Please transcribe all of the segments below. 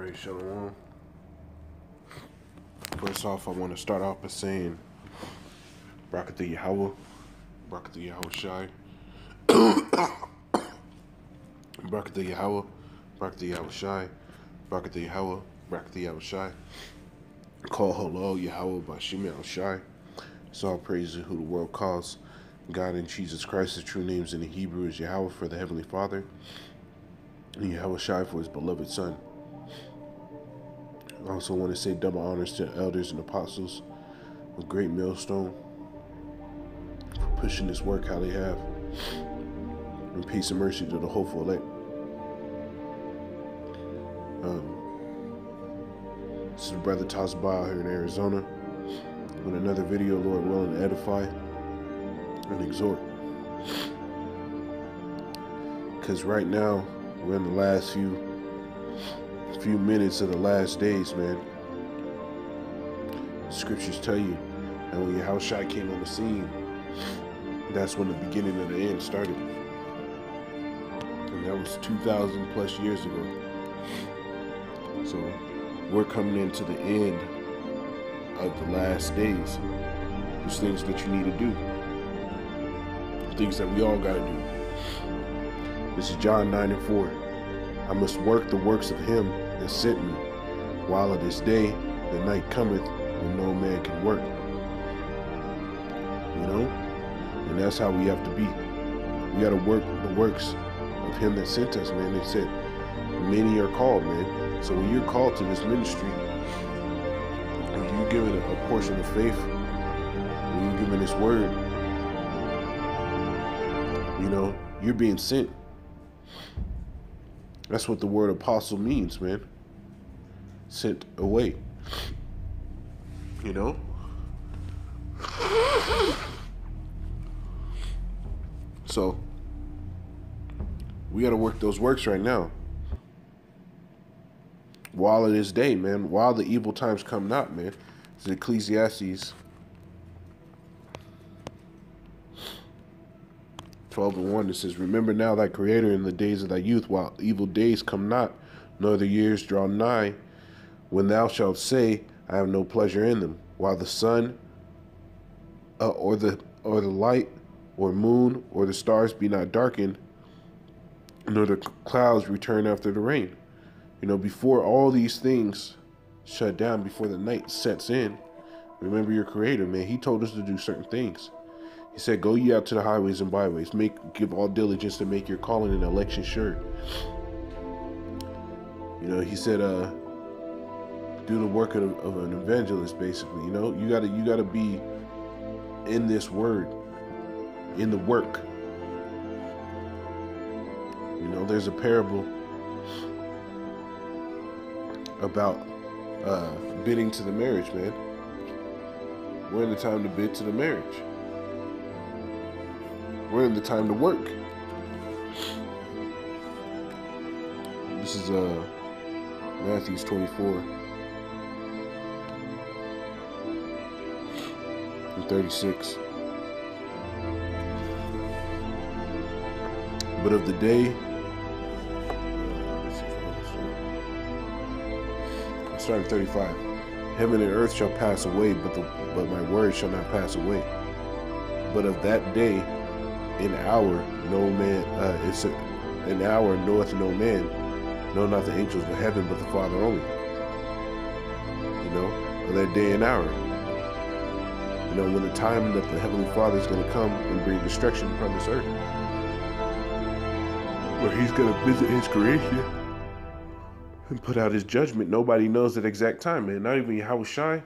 Alright, Shalom. First off, I want to start off by saying Barakatha Yahweh, Barakatha Yahweh Shai, Barakatha Yahweh, Barakatha Yahweh Shai, Barakatha Yahweh, Barakatha Yahweh Shai. Call hello Yahweh by Shemel Shai. It's all praises who the world calls God and Jesus Christ. The true names in the Hebrew is Yahweh for the Heavenly Father, and Yahweh Shai for his beloved Son. I also want to say double honors to the elders and apostles of Great Millstone for pushing this work how they have. And peace and mercy to the hopeful elect. This is Brother Tasbah here in Arizona with another video, Lord willing, to edify and exhort. Because right now, we're in the last few minutes of the last days, man. The scriptures tell you, and when Yahushua came on the scene, that's when the beginning of the end started. And that was 2,000 plus years ago. So we're coming into the end of the last days. There's things that you need to do. Things that we all got to do. This is John 9:4. I must work the works of him that sent me, while it is day, the night cometh when no man can work. You know? And that's how we have to be. We got to work the works of him that sent us, man. They said, many are called, man. So when you're called to this ministry, when you're given a portion of faith, when you're given this word, you know, you're being sent. That's what the word apostle means, man. Sent away. You know? So, we got to work those works right now. While it is day, man. While the evil times come not, man. It's Ecclesiastes 12:1. It says, remember now thy Creator in the days of thy youth, while evil days come not, nor the years draw nigh, when thou shalt say, I have no pleasure in them, while the sun or the light or moon or the stars be not darkened, nor the clouds return after the rain. You know, before all these things shut down, before the night sets in, remember your Creator, man. He told us to do certain things. He said, go ye out to the highways and byways, give all diligence to make your calling and election sure. You know, he said, do the work of an evangelist, basically. You know, you gotta be in this word, in the work. You know, there's a parable about bidding to the marriage, man. We're in the time to bid to the marriage. We're in the time to work. This is Matthew 24:36. But of the day, I started 35. Heaven and earth shall pass away, but my word shall not pass away. But of that day, an hour knoweth no man, no, not the angels of heaven, but the Father only. You know, of that day and hour. You know, when the time that the Heavenly Father is going to come and bring destruction upon this earth, where he's going to visit his creation and put out his judgment. Nobody knows that exact time, man. Not even Yahushua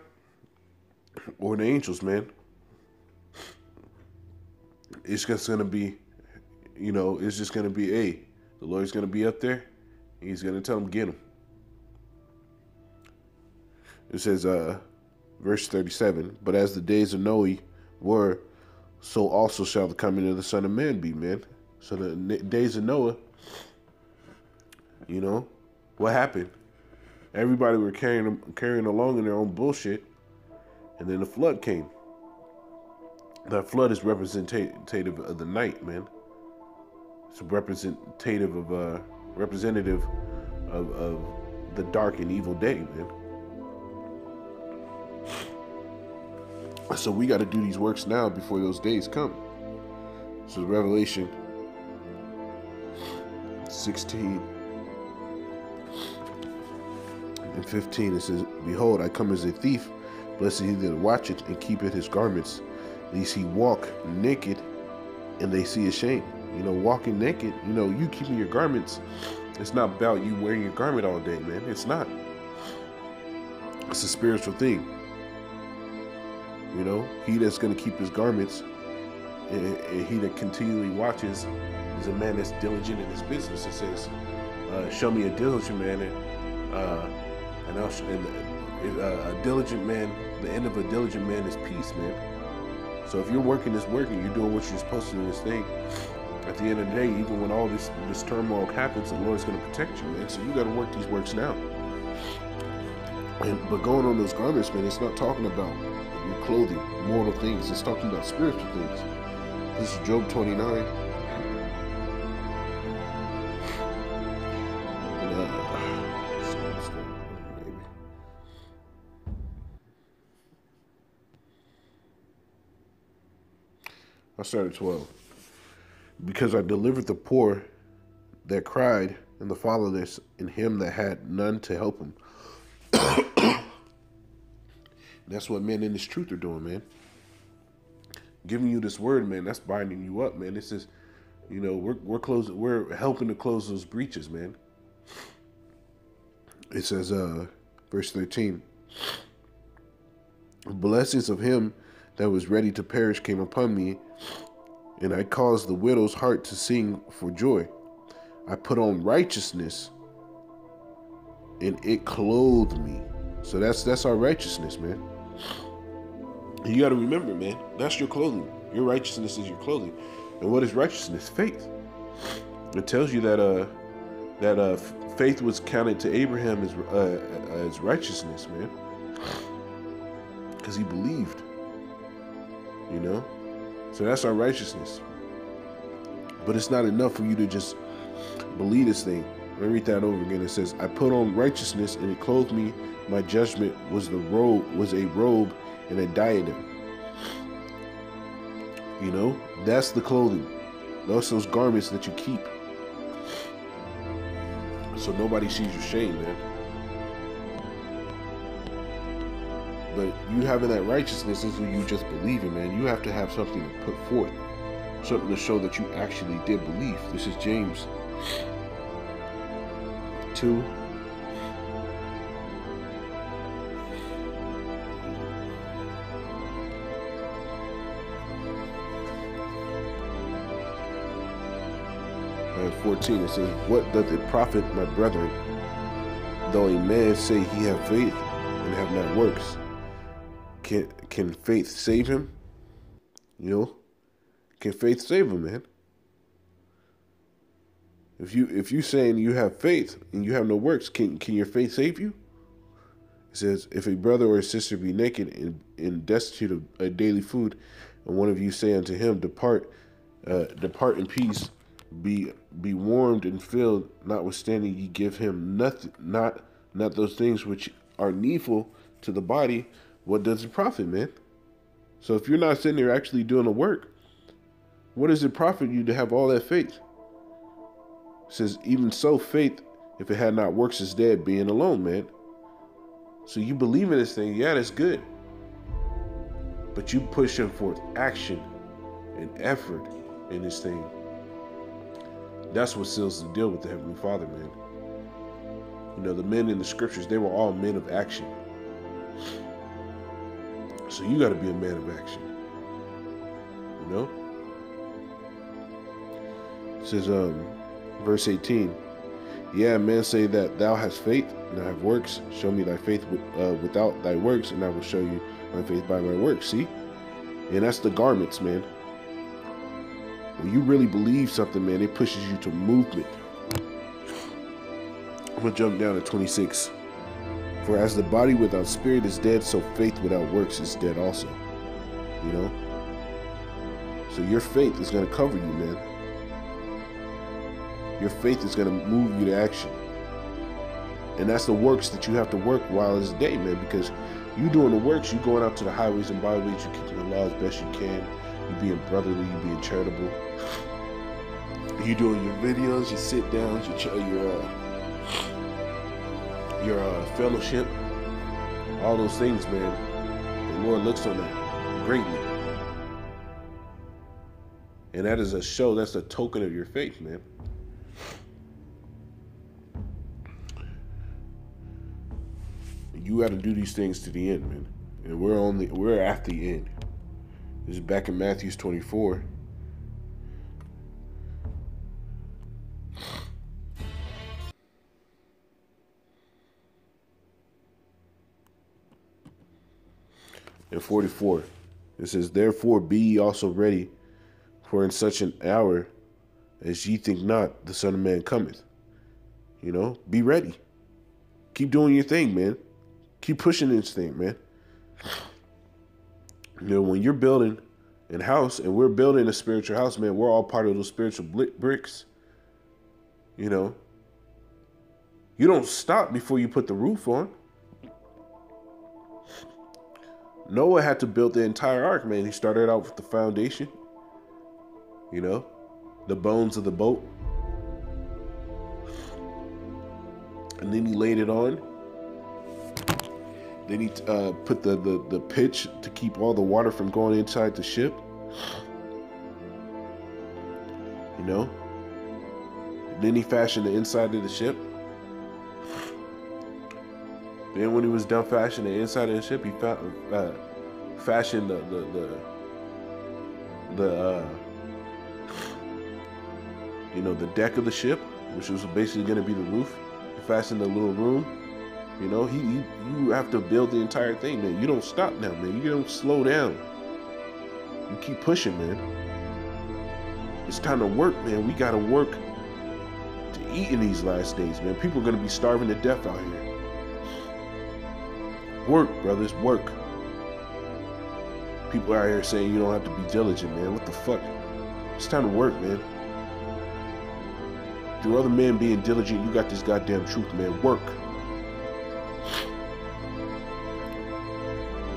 or the angels, man. It's just going to be, you know, it's just going to be, the Lord's going to be up there. And he's going to tell them, get him. It says, verse 37, but as the days of Noah were, so also shall the coming of the Son of Man be, man. So the days of Noah, you know, what happened? Everybody were carrying along in their own bullshit. And then the flood came. That flood is representative of the night, man. It's a representative of the dark and evil day, man. So we got to do these works now before those days come. So Revelation 16 and 15, it says, "Behold, I come as a thief. Blessed he that watcheth and keepeth his garments, lest he walk naked and they see his shame." You know, walking naked, you know, you keeping your garments, it's not about you wearing your garment all day, man. It's not. It's a spiritual thing. You know, he that's going to keep his garments and he that continually watches is a man that's diligent in his business. It says, show me a diligent man, and a diligent man, the end of a diligent man is peace, man. So if you're working this work and you're doing what you're supposed to do in this thing, at the end of the day, even when all this turmoil happens, the Lord's going to protect you, man. So you got to work these works now. But going on those garments, man, it's not talking about your clothing, mortal things. It's talking about spiritual things. This is Job 29. I started 12. "Because I delivered the poor that cried, and the fatherless, and him that had none to help him." That's what men in this truth are doing, man. Giving you this word, man, that's binding you up, man. This is, you know, we're helping to close those breaches, man. It says, verse 13, "Blessings of him that was ready to perish came upon me, and I caused the widow's heart to sing for joy. I put on righteousness, and it clothed me." So that's our righteousness, man. You got to remember, man, that's your clothing. Your righteousness is your clothing. And what is righteousness? Faith. It tells you that faith was counted to Abraham as righteousness, man, because he believed. You know, so that's our righteousness. But it's not enough for you to just believe this thing. Let me read that over again. It says, "I put on righteousness, and it clothed me. My judgment was a robe and a diadem." You know, that's the clothing. Those garments that you keep, so nobody sees your shame, man. But you having that righteousness isn't you just believing, man. You have to have something to put forth, something to show that you actually did believe. This is James 2. And 14, it says, "What doth it profit, my brethren, though a man say he have faith and have not works? Can faith save him?" You know, can faith save him, man? If you saying you have faith and you have no works, can your faith save you? It says, "If a brother or a sister be naked and destitute of daily food, and one of you say unto him, depart in peace, be warmed and filled, notwithstanding ye give him nothing, not those things which are needful to the body, what does it profit, man?" So if you're not sitting there actually doing the work, what does it profit you to have all that faith? It says, "Even so, faith, if it had not works, is dead, being alone," man. So you believe in this thing, yeah, that's good. But you pushing forth action and effort in this thing. That's what seals the deal with the Heavenly Father, man. You know, the men in the scriptures, they were all men of action. So you got to be a man of action. You know? It says, verse 18, "Yeah, men say that thou hast faith and I have works. Show me thy faith without thy works, and I will show you my faith by my works." See? And that's the garments, man. When you really believe something, man, it pushes you to movement. I'm going to jump down to 26. "For as the body without spirit is dead, so faith without works is dead also." You know? So your faith is going to cover you, man. Your faith is going to move you to action. And that's the works that you have to work while it's day, man, because you doing the works, you going out to the highways and byways, you keeping the law as best you can, you being brotherly, you being charitable, you doing your videos, your sit downs, your fellowship, all those things, man. The Lord looks on that greatly. And that is a show, that's a token of your faith, man. You got to do these things to the end, man. And we're at the end. This is back in Matthew 24. In 44, it says, "Therefore be ye also ready, for in such an hour as ye think not, the Son of Man cometh." You know, be ready. Keep doing your thing, man. Keep pushing this thing, man. You know, when you're building a house and we're building a spiritual house, man, we're all part of those spiritual bricks. You know, you don't stop before you put the roof on. Noah had to build the entire ark, man. He started out with the foundation, you know, the bones of the boat. And then he laid it on. Then he put the pitch to keep all the water from going inside the ship. You know? And then he fashioned the inside of the ship. Then when he was done fashioning the inside of the ship, he fashioned the deck of the ship, which was basically going to be the roof. He fashioned the little room. You know, you have to build the entire thing, man. You don't stop now, man. You don't slow down. You keep pushing, man. It's time to work, man. We got to work to eat in these last days, man. People are going to be starving to death out here. Work, brothers, work. People out here saying you don't have to be diligent, man. What the fuck? It's time to work, man. Through other men being diligent, you got this goddamn truth, man. Work.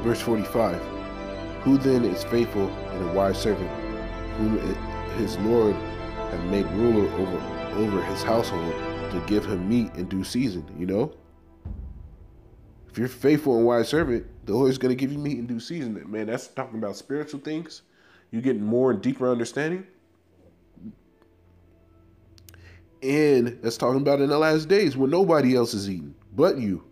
Verse 45, "Who then is faithful and a wise servant, whom his Lord hath made ruler over his household, to give him meat in due season?" You know? If you're faithful and wise servant, the Lord's going to give you meat in due season. Man, that's talking about spiritual things. You're getting more and deeper understanding. And that's talking about in the last days when nobody else is eating but you.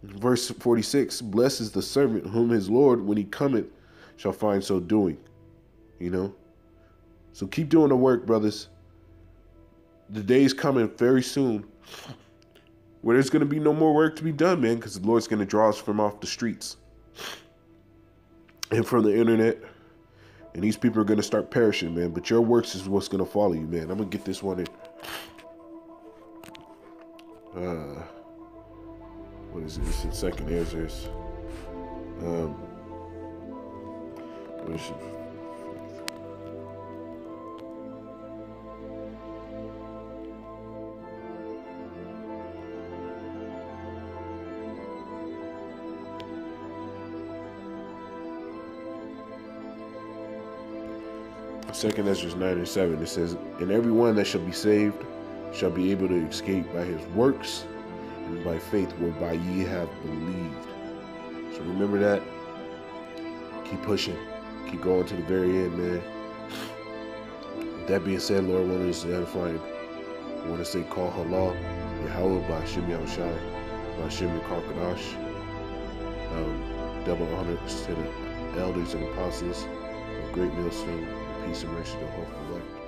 Verse 46, "Blessed is the servant whom his Lord, when he cometh, shall find so doing." You know? So keep doing the work, brothers. The day's coming very soon where there's going to be no more work to be done, man, because the Lord's going to draw us from off the streets and from the internet. And these people are going to start perishing, man. But your works is what's going to follow you, man. I'm going to get this one in. What is it? It's in Second Ezra. What is it? Second Ezra 9:7. It says, "And every one that shall be saved shall be able to escape by his works, and by faith whereby ye have believed." So remember that. Keep pushing. Keep going to the very end, man. With that being said, Lord, willing, this is edifying. I want to say, call halal, Yahweh, Ba'ashem Yahushai, Ba'ashem Karkadash. Double honor to the elders and apostles of Great Millstone. Peace and mercy to hopeful life.